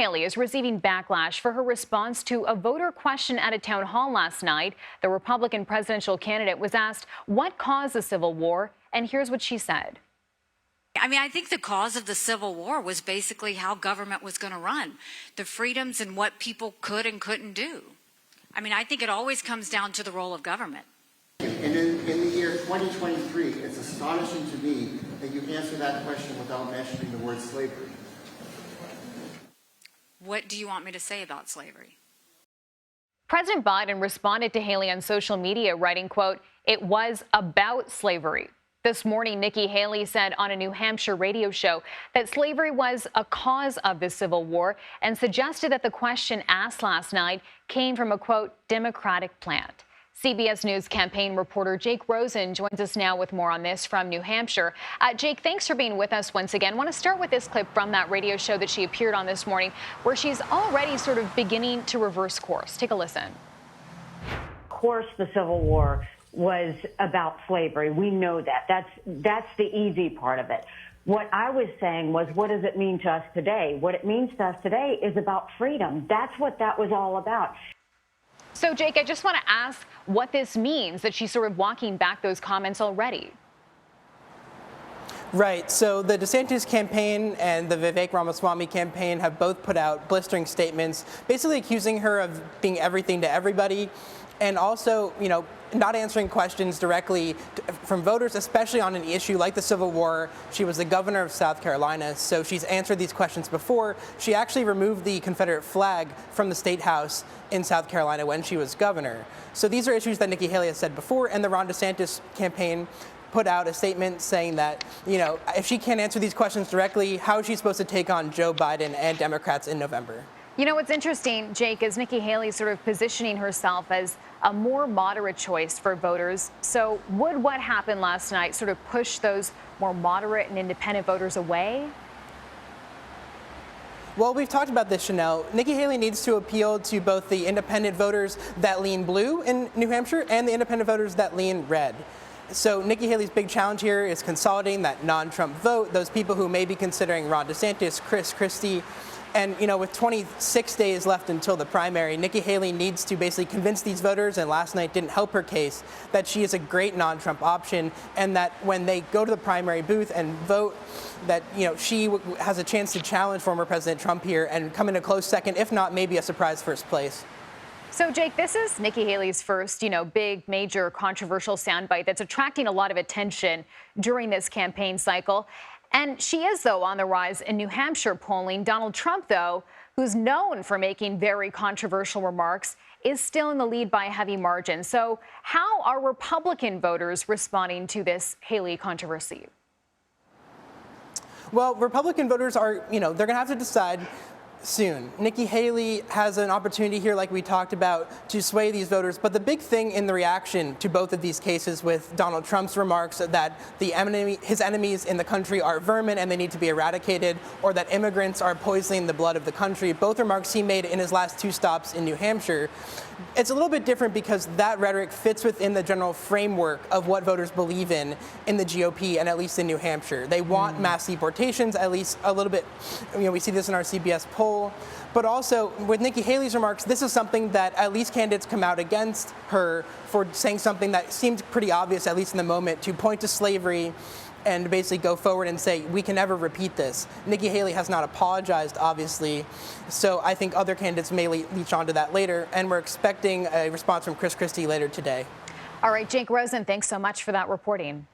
Haley is receiving backlash for her response to a voter question at a town hall last night. The Republican presidential candidate was asked what caused the Civil War, and here's what she said. I think the cause of the Civil War was basically how government was going to run, the freedoms and what people could and couldn't do. I think it always comes down to the role of government. And in the year 2023, it's astonishing to me that you answer that question without mentioning the word slavery. What do you want me to say about slavery? President Biden responded to Haley on social media, writing, quote, "It was about slavery." This morning, Nikki Haley said on a New Hampshire radio show that slavery was a cause of the Civil War and suggested that the question asked last night came from a, quote, Democratic plant. CBS News campaign reporter Jake Rosen joins us now with more on this from New Hampshire. Jake, thanks for being with us once again. I want to start with this clip from that radio show that she appeared on this morning, where she's already sort of beginning to reverse course. Take a listen. Of course, the Civil War was about slavery. We know that. That's the easy part of it. What I was saying was, what does it mean to us today? What it means to us today is about freedom. That's what that was all about. So, Jake, I just want to ask what this means, that she's sort of walking back those comments already. Right. So the DeSantis campaign and the Vivek Ramaswamy campaign have both put out blistering statements, basically accusing her of being everything to everybody, and also, not answering questions directly from voters, especially on an issue like the Civil War. She was the governor of South Carolina, so she's answered these questions before. She actually removed the Confederate flag from the State House in South Carolina when she was governor. So these are issues that Nikki Haley has said before, and the Ron DeSantis campaign put out a statement saying that, if she can't answer these questions directly, how is she supposed to take on Joe Biden and Democrats in November? What's interesting, Jake, is Nikki Haley sort of positioning herself as a more moderate choice for voters. So would what happened last night sort of push those more moderate and independent voters away? Well, we've talked about this, Chanel. Nikki Haley needs to appeal to both the independent voters that lean blue in New Hampshire and the independent voters that lean red. So Nikki Haley's big challenge here is consolidating that non-Trump vote, those people who may be considering Ron DeSantis, Chris Christie. And, with 26 days left until the primary, Nikki Haley needs to basically convince these voters, and last night didn't help her case, that she is a great non-Trump option, and that when they go to the primary booth and vote, that, she has a chance to challenge former President Trump here and come in a close second, if not maybe a surprise first place. So, Jake, this is Nikki Haley's first, big, major, controversial soundbite that's attracting a lot of attention during this campaign cycle. And she is, though, on the rise in New Hampshire polling. Donald Trump, though, who's known for making very controversial remarks, is still in the lead by a heavy margin. So how are Republican voters responding to this Haley controversy? Well, Republican voters are, they're going to have to decide soon. Nikki Haley has an opportunity here, like we talked about, to sway these voters. But the big thing in the reaction to both of these cases, with Donald Trump's remarks that his enemies in the country are vermin and they need to be eradicated, or that immigrants are poisoning the blood of the country, both remarks he made in his last two stops in New Hampshire, it's a little bit different because that rhetoric fits within the general framework of what voters believe in the GOP, and at least in New Hampshire. They want mass deportations, at least a little bit. We see this in our CBS poll. But also, with Nikki Haley's remarks, this is something that at least candidates come out against her for saying something that seemed pretty obvious, at least in the moment, to point to slavery and basically go forward and say, we can never repeat this. Nikki Haley has not apologized, obviously, so I think other candidates may leech onto that later, and we're expecting a response from Chris Christie later today. All right, Jake Rosen, thanks so much for that reporting.